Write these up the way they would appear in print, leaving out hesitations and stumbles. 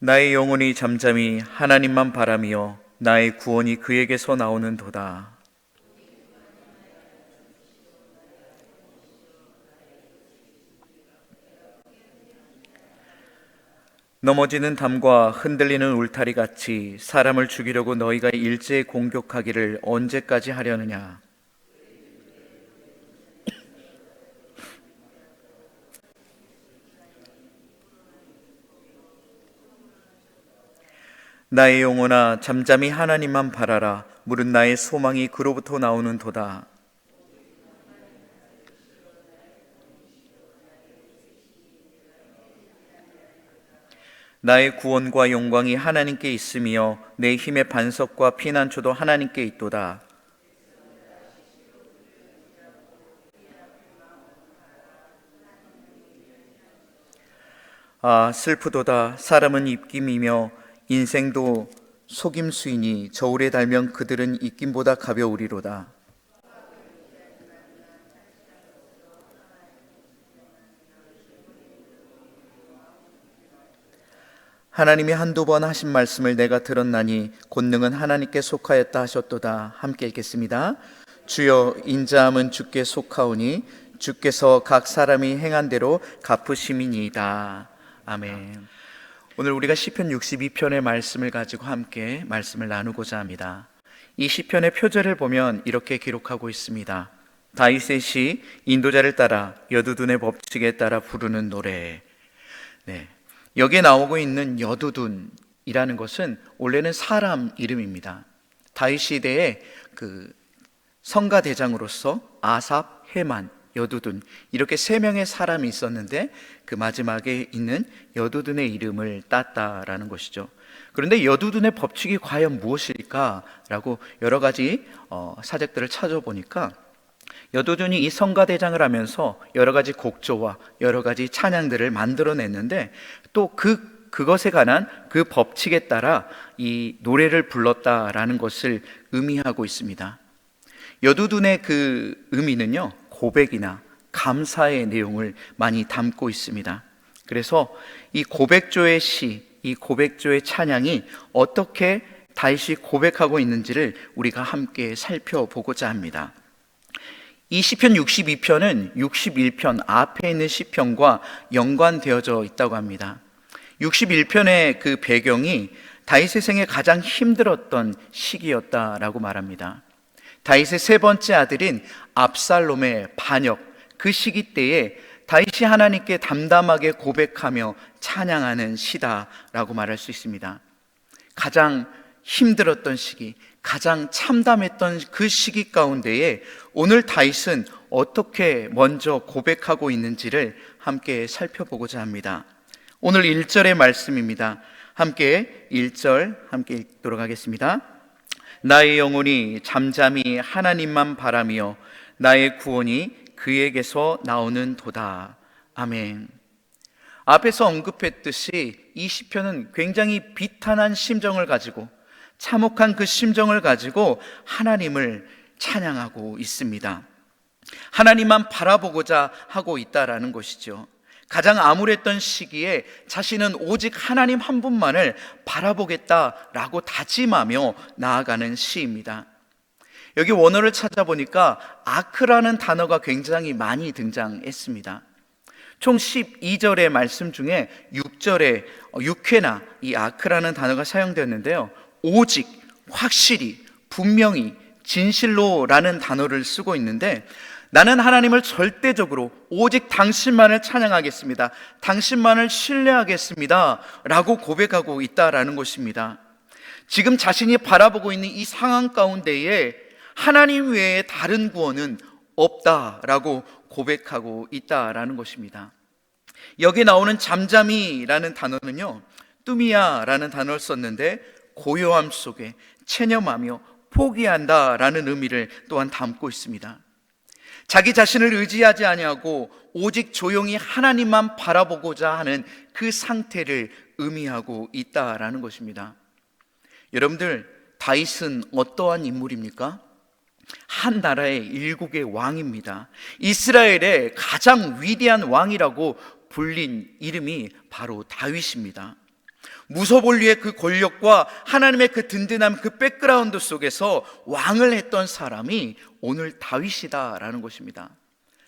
나의 영혼이 잠잠히 하나님만 바라며 나의 구원이 그에게서 나오는도다. 넘어지는 담과 흔들리는 울타리 같이 사람을 죽이려고 너희가 일제히 공격하기를 언제까지 하려느냐? 나의 영혼아 잠잠히 하나님만 바라라. 무릇 나의 소망이 그로부터 나오는도다. 나의 구원과 영광이 하나님께 있으며 내 힘의 반석과 피난처도 하나님께 있도다. 아, 슬프도다. 사람은 입김이며 인생도 속임수이니 저울에 달면 그들은 입김보다 가벼우리로다. 하나님이 한두 번 하신 말씀을 내가 들었나니 권능은 하나님께 속하였다 하셨도다. 함께 읽겠습니다. 주여, 인자함은 주께 속하오니 주께서 각 사람이 행한 대로 갚으심이니이다. 아멘. 오늘 우리가 시편 62편의 말씀을 가지고 함께 말씀을 나누고자 합니다. 이 시편의 표제를 보면 이렇게 기록하고 있습니다. 다윗의 시, 인도자를 따라 여두둔의 법칙에 따라 부르는 노래. 네, 여기에 나오고 있는 여두둔이라는 것은 원래는 사람 이름입니다. 다윗 시대에 그 성가 대장으로서 아삽, 헤만, 여두둔 이렇게 세 명의 사람이 있었는데 그 마지막에 있는 여두둔의 이름을 땄다라는 것이죠. 그런데 여두둔의 법칙이 과연 무엇일까라고 여러 가지 사적들을 찾아보니까 여두둔이 이 성가대장을 하면서 여러 가지 곡조와 여러 가지 찬양들을 만들어냈는데 또 그것에 관한 그 법칙에 따라 이 노래를 불렀다라는 것을 의미하고 있습니다. 여두둔의 그 의미는요, 고백이나 감사의 내용을 많이 담고 있습니다. 그래서 이 고백조의 시, 이 고백조의 찬양이 어떻게 다윗이 고백하고 있는지를 우리가 함께 살펴보고자 합니다. 이 시편 62편은 61편 앞에 있는 시편과 연관되어져 있다고 합니다. 61편의 그 배경이 다윗의 생에 가장 힘들었던 시기였다라고 말합니다. 다윗의 세 번째 아들인 압살롬의 반역, 그 시기 때에 다윗이 하나님께 담담하게 고백하며 찬양하는 시다라고 말할 수 있습니다. 가장 힘들었던 시기, 가장 참담했던 그 시기 가운데에 오늘 다윗은 어떻게 먼저 고백하고 있는지를 함께 살펴보고자 합니다. 오늘 1절의 말씀입니다. 함께 1절 함께 읽도록 하겠습니다. 나의 영혼이 잠잠히 하나님만 바라며 나의 구원이 그에게서 나오는 도다. 아멘. 앞에서 언급했듯이 이 시편은 굉장히 비탄한 심정을 가지고 참혹한 그 심정을 가지고 하나님을 찬양하고 있습니다. 하나님만 바라보고자 하고 있다라는 것이죠. 가장 암울했던 시기에 자신은 오직 하나님 한 분만을 바라보겠다라고 다짐하며 나아가는 시입니다. 여기 원어를 찾아보니까 아크라는 단어가 굉장히 많이 등장했습니다. 총 12절의 말씀 중에 6회나 이 아크라는 단어가 사용되었는데요, 오직, 확실히, 분명히, 진실로라는 단어를 쓰고 있는데 나는 하나님을 절대적으로 오직 당신만을 찬양하겠습니다, 당신만을 신뢰하겠습니다 라고 고백하고 있다라는 것입니다. 지금 자신이 바라보고 있는 이 상황 가운데에 하나님 외에 다른 구원은 없다라고 고백하고 있다라는 것입니다. 여기 나오는 잠잠이라는 단어는요, 뚜미야라는 단어를 썼는데 고요함 속에 체념하며 포기한다라는 의미를 또한 담고 있습니다. 자기 자신을 의지하지 아니하고 오직 조용히 하나님만 바라보고자 하는 그 상태를 의미하고 있다라는 것입니다. 여러분들, 다윗은 어떠한 인물입니까? 한 나라의 일국의 왕입니다. 이스라엘의 가장 위대한 왕이라고 불린 이름이 바로 다윗입니다. 무소볼리의 그 권력과 하나님의 그 든든함, 그 백그라운드 속에서 왕을 했던 사람이 오늘 다윗이다라는 것입니다.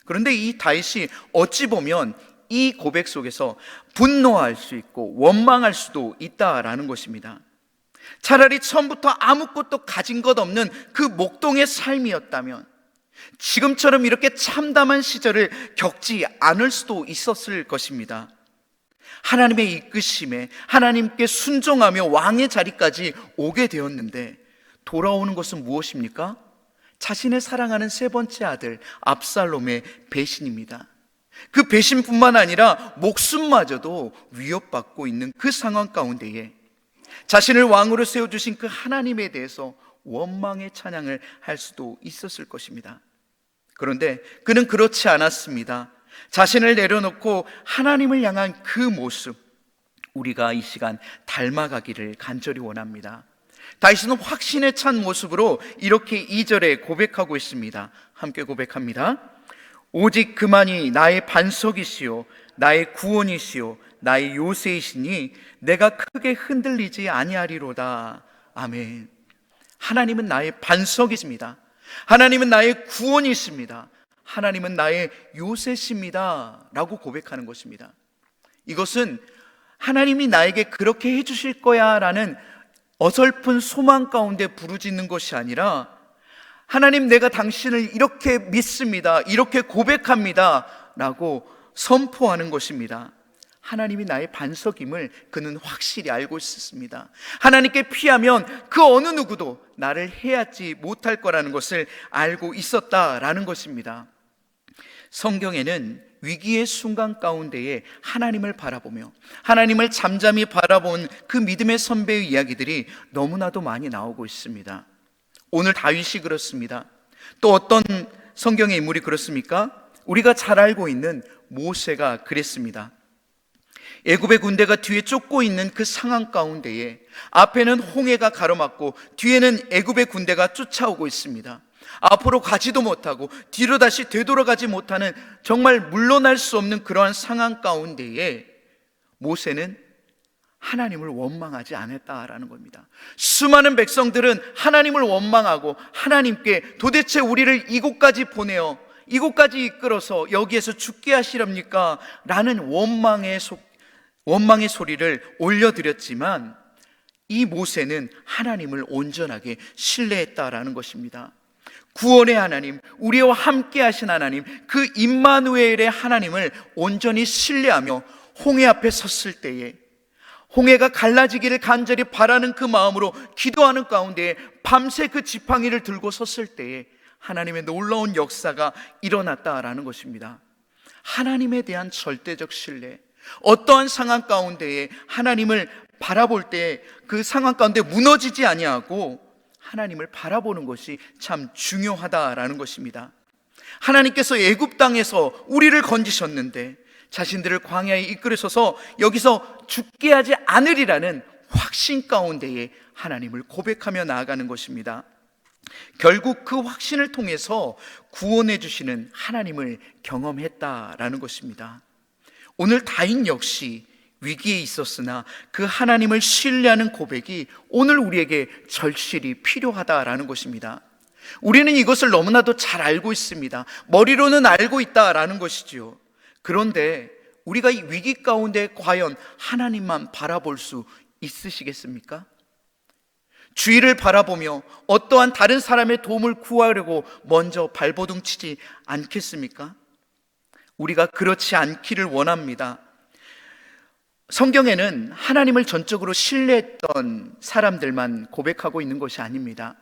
그런데 이 다윗이 어찌 보면 이 고백 속에서 분노할 수 있고 원망할 수도 있다라는 것입니다. 차라리 처음부터 아무것도 가진 것 없는 그 목동의 삶이었다면 지금처럼 이렇게 참담한 시절을 겪지 않을 수도 있었을 것입니다. 하나님의 이끄심에 하나님께 순종하며 왕의 자리까지 오게 되었는데 돌아오는 것은 무엇입니까? 자신의 사랑하는 세 번째 아들 압살롬의 배신입니다. 그 배신뿐만 아니라 목숨마저도 위협받고 있는 그 상황 가운데에 자신을 왕으로 세워주신 그 하나님에 대해서 원망의 찬양을 할 수도 있었을 것입니다. 그런데 그는 그렇지 않았습니다. 자신을 내려놓고 하나님을 향한 그 모습, 우리가 이 시간 닮아가기를 간절히 원합니다. 다윗은 확신에 찬 모습으로 이렇게 2절에 고백하고 있습니다. 함께 고백합니다. 오직 그만이 나의 반석이시요 나의 구원이시요 나의 요새이시니 내가 크게 흔들리지 아니하리로다. 아멘. 하나님은 나의 반석이십니다. 하나님은 나의 구원이십니다. 하나님은 나의 요새십니다 라고 고백하는 것입니다. 이것은 하나님이 나에게 그렇게 해주실 거야 라는 어설픈 소망 가운데 부르짖는 것이 아니라 하나님, 내가 당신을 이렇게 믿습니다, 이렇게 고백합니다 라고 선포하는 것입니다. 하나님이 나의 반석임을 그는 확실히 알고 있었습니다. 하나님께 피하면 그 어느 누구도 나를 해하지 못할 거라는 것을 알고 있었다라는 것입니다. 성경에는 위기의 순간 가운데에 하나님을 바라보며 하나님을 잠잠히 바라본 그 믿음의 선배의 이야기들이 너무나도 많이 나오고 있습니다. 오늘 다윗이 그렇습니다. 또 어떤 성경의 인물이 그렇습니까? 우리가 잘 알고 있는 모세가 그랬습니다. 애굽의 군대가 뒤에 쫓고 있는 그 상황 가운데에 앞에는 홍해가 가로막고 뒤에는 애굽의 군대가 쫓아오고 있습니다. 앞으로 가지도 못하고 뒤로 다시 되돌아가지 못하는 정말 물러날 수 없는 그러한 상황 가운데에 모세는 하나님을 원망하지 않았다라는 겁니다. 수많은 백성들은 하나님을 원망하고 하나님께 도대체 우리를 이곳까지 보내어 이곳까지 이끌어서 여기에서 죽게 하시렵니까? 라는 원망의 소리를 올려드렸지만 이 모세는 하나님을 온전하게 신뢰했다라는 것입니다. 구원의 하나님, 우리와 함께 하신 하나님, 그 임마누엘의 하나님을 온전히 신뢰하며 홍해 앞에 섰을 때에 홍해가 갈라지기를 간절히 바라는 그 마음으로 기도하는 가운데 밤새 그 지팡이를 들고 섰을 때에 하나님의 놀라운 역사가 일어났다라는 것입니다. 하나님에 대한 절대적 신뢰, 어떠한 상황 가운데에 하나님을 바라볼 때 그 상황 가운데 무너지지 아니하고 하나님을 바라보는 것이 참 중요하다라는 것입니다. 하나님께서 애굽 땅에서 우리를 건지셨는데 자신들을 광야에 이끌으셔서 여기서 죽게 하지 않으리라는 확신 가운데에 하나님을 고백하며 나아가는 것입니다. 결국 그 확신을 통해서 구원해 주시는 하나님을 경험했다라는 것입니다. 오늘 다윗 역시 위기에 있었으나 그 하나님을 신뢰하는 고백이 오늘 우리에게 절실히 필요하다라는 것입니다. 우리는 이것을 너무나도 잘 알고 있습니다. 머리로는 알고 있다라는 것이지요. 그런데 우리가 이 위기 가운데 과연 하나님만 바라볼 수 있으시겠습니까? 주위를 바라보며 어떠한 다른 사람의 도움을 구하려고 먼저 발버둥 치지 않겠습니까? 우리가 그렇지 않기를 원합니다. 성경에는 하나님을 전적으로 신뢰했던 사람들만 고백하고 있는 것이 아닙니다.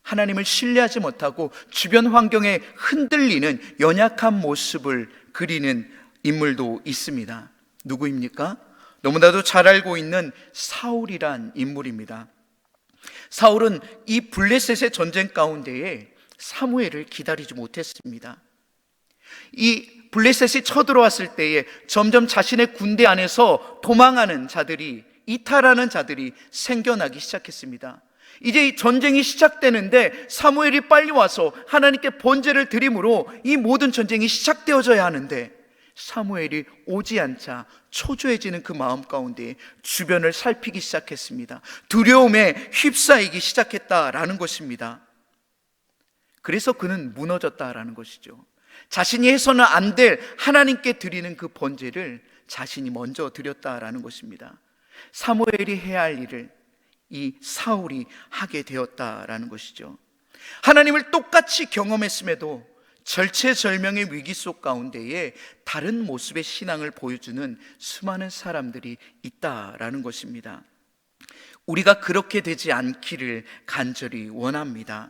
하나님을 신뢰하지 못하고 주변 환경에 흔들리는 연약한 모습을 그리는 인물도 있습니다. 누구입니까? 너무나도 잘 알고 있는 사울이란 인물입니다. 사울은 이 블레셋의 전쟁 가운데에 사무엘을 기다리지 못했습니다. 이 블레셋이 쳐들어왔을 때에 점점 자신의 군대 안에서 도망하는 자들이, 이탈하는 자들이 생겨나기 시작했습니다. 이제 이 전쟁이 시작되는데 사무엘이 빨리 와서 하나님께 번제를 드림으로 이 모든 전쟁이 시작되어져야 하는데 사무엘이 오지 않자 초조해지는 그 마음 가운데 주변을 살피기 시작했습니다. 두려움에 휩싸이기 시작했다라는 것입니다. 그래서 그는 무너졌다라는 것이죠. 자신이 해서는 안 될 하나님께 드리는 그 번제를 자신이 먼저 드렸다라는 것입니다. 사무엘이 해야 할 일을 이 사울이 하게 되었다라는 것이죠. 하나님을 똑같이 경험했음에도 절체절명의 위기 속 가운데에 다른 모습의 신앙을 보여주는 수많은 사람들이 있다라는 것입니다. 우리가 그렇게 되지 않기를 간절히 원합니다.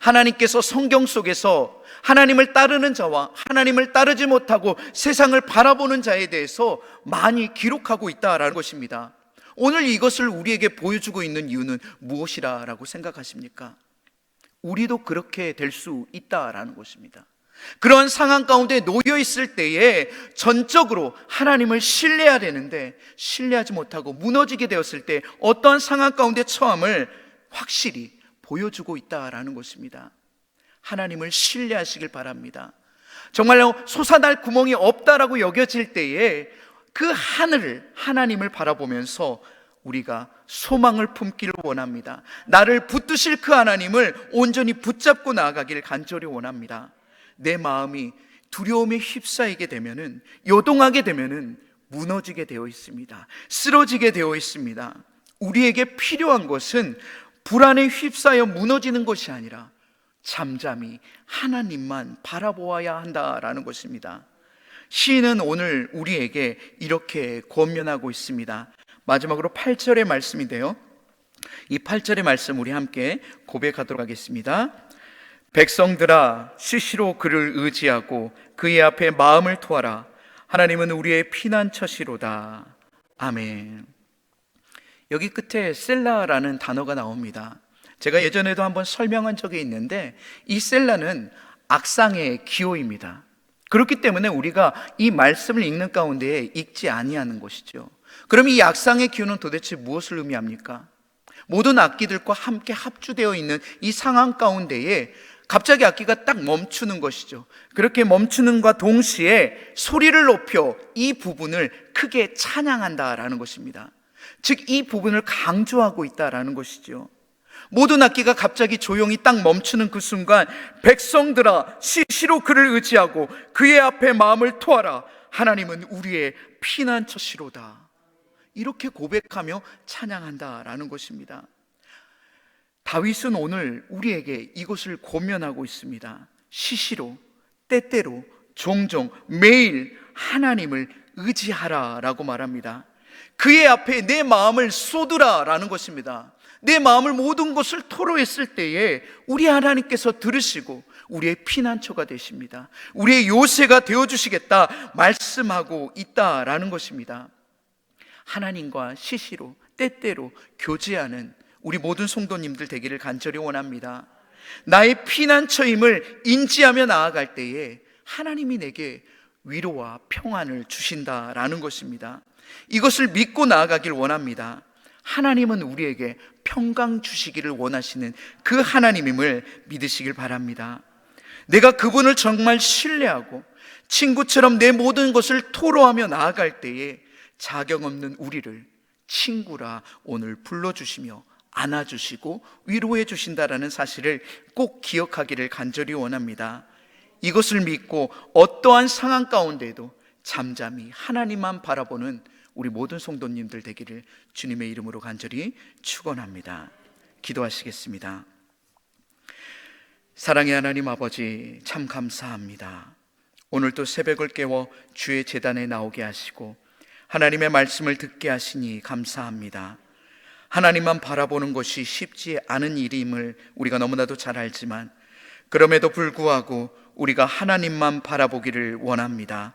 하나님께서 성경 속에서 하나님을 따르는 자와 하나님을 따르지 못하고 세상을 바라보는 자에 대해서 많이 기록하고 있다라는 것입니다. 오늘 이것을 우리에게 보여주고 있는 이유는 무엇이라고 생각하십니까? 우리도 그렇게 될 수 있다라는 것입니다. 그런 상황 가운데 놓여 있을 때에 전적으로 하나님을 신뢰해야 되는데 신뢰하지 못하고 무너지게 되었을 때 어떠한 상황 가운데 처함을 확실히 보여주고 있다라는 것입니다. 하나님을 신뢰하시길 바랍니다. 정말로 솟아날 구멍이 없다라고 여겨질 때에 그 하늘을, 하나님을 바라보면서 우리가 소망을 품기를 원합니다. 나를 붙드실 그 하나님을 온전히 붙잡고 나아가기를 간절히 원합니다. 내 마음이 두려움에 휩싸이게 되면은, 요동하게 되면은 무너지게 되어 있습니다. 쓰러지게 되어 있습니다. 우리에게 필요한 것은 불안에 휩싸여 무너지는 것이 아니라 잠잠히 하나님만 바라보아야 한다라는 것입니다. 시인은 오늘 우리에게 이렇게 권면하고 있습니다. 마지막으로 8절의 말씀인데요, 이 8절의 말씀 우리 함께 고백하도록 하겠습니다. 백성들아, 시시로 그를 의지하고 그의 앞에 마음을 토하라. 하나님은 우리의 피난처시로다. 아멘. 여기 끝에 셀라라는 단어가 나옵니다. 제가 예전에도 한번 설명한 적이 있는데 이 셀라는 악상의 기호입니다. 그렇기 때문에 우리가 이 말씀을 읽는 가운데 읽지 아니하는 것이죠. 그럼 이 악상의 기호는 도대체 무엇을 의미합니까? 모든 악기들과 함께 합주되어 있는 이 상황 가운데에 갑자기 악기가 딱 멈추는 것이죠. 그렇게 멈추는과 동시에 소리를 높여 이 부분을 크게 찬양한다라는 것입니다. 즉 이 부분을 강조하고 있다라는 것이죠. 모든 악기가 갑자기 조용히 딱 멈추는 그 순간, 백성들아, 시시로 그를 의지하고 그의 앞에 마음을 토하라. 하나님은 우리의 피난처시로다. 이렇게 고백하며 찬양한다라는 것입니다. 다윗은 오늘 우리에게 이것을 권면하고 있습니다. 시시로, 때때로, 종종, 매일 하나님을 의지하라라고 말합니다. 그의 앞에 내 마음을 쏟으라라는 것입니다. 내 마음을 모든 것을 토로했을 때에 우리 하나님께서 들으시고 우리의 피난처가 되십니다. 우리의 요새가 되어주시겠다 말씀하고 있다라는 것입니다. 하나님과 시시로, 때때로 교제하는 우리 모든 성도님들 되기를 간절히 원합니다. 나의 피난처임을 인지하며 나아갈 때에 하나님이 내게 위로와 평안을 주신다라는 것입니다. 이것을 믿고 나아가길 원합니다. 하나님은 우리에게 평강 주시기를 원하시는 그 하나님임을 믿으시길 바랍니다. 내가 그분을 정말 신뢰하고 친구처럼 내 모든 것을 토로하며 나아갈 때에 자격 없는 우리를 친구라 오늘 불러주시며 안아주시고 위로해 주신다라는 사실을 꼭 기억하기를 간절히 원합니다. 이것을 믿고 어떠한 상황 가운데도 잠잠히 하나님만 바라보는 우리 모든 성도님들 되기를 주님의 이름으로 간절히 축원합니다. 기도하시겠습니다. 사랑의 하나님 아버지, 참 감사합니다. 오늘도 새벽을 깨워 주의 제단에 나오게 하시고 하나님의 말씀을 듣게 하시니 감사합니다. 하나님만 바라보는 것이 쉽지 않은 일임을 우리가 너무나도 잘 알지만 그럼에도 불구하고 우리가 하나님만 바라보기를 원합니다.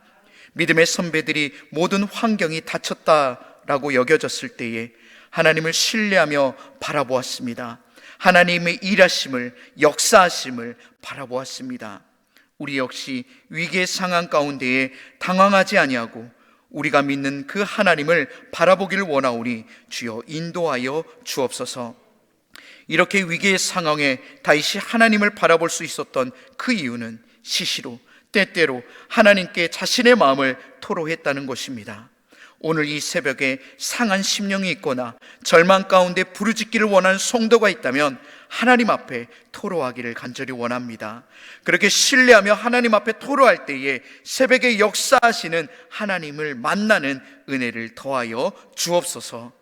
믿음의 선배들이 모든 환경이 닫혔다라고 여겨졌을 때에 하나님을 신뢰하며 바라보았습니다. 하나님의 일하심을, 역사하심을 바라보았습니다. 우리 역시 위기의 상황 가운데에 당황하지 아니하고 우리가 믿는 그 하나님을 바라보기를 원하오니 주여 인도하여 주옵소서. 이렇게 위기의 상황에 다윗이 하나님을 바라볼 수 있었던 그 이유는 시시로, 때때로 하나님께 자신의 마음을 토로했다는 것입니다. 오늘 이 새벽에 상한 심령이 있거나 절망 가운데 부르짖기를 원하는 성도가 있다면 하나님 앞에 토로하기를 간절히 원합니다. 그렇게 신뢰하며 하나님 앞에 토로할 때에 새벽에 역사하시는 하나님을 만나는 은혜를 더하여 주옵소서.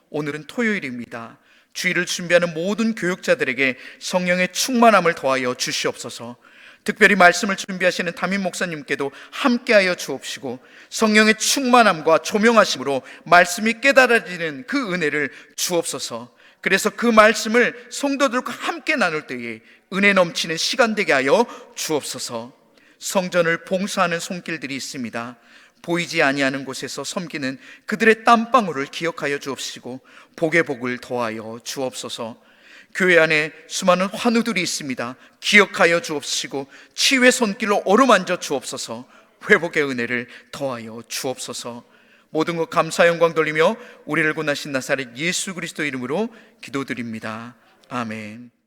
오늘은 토요일입니다. 주일을 준비하는 모든 교육자들에게 성령의 충만함을 더하여 주시옵소서. 특별히 말씀을 준비하시는 담임 목사님께도 함께하여 주옵시고 성령의 충만함과 조명하심으로 말씀이 깨달아지는 그 은혜를 주옵소서. 그래서 그 말씀을 성도들과 함께 나눌 때에 은혜 넘치는 시간 되게 하여 주옵소서. 성전을 봉사하는 손길들이 있습니다. 보이지 아니하는 곳에서 섬기는 그들의 땀방울을 기억하여 주옵시고 복의 복을 더하여 주옵소서. 교회 안에 수많은 환우들이 있습니다. 기억하여 주옵시고 치유의 손길로 어루만져 주옵소서. 회복의 은혜를 더하여 주옵소서. 모든 것 감사 영광 돌리며 우리를 구원하신 나사렛 예수 그리스도 이름으로 기도드립니다. 아멘.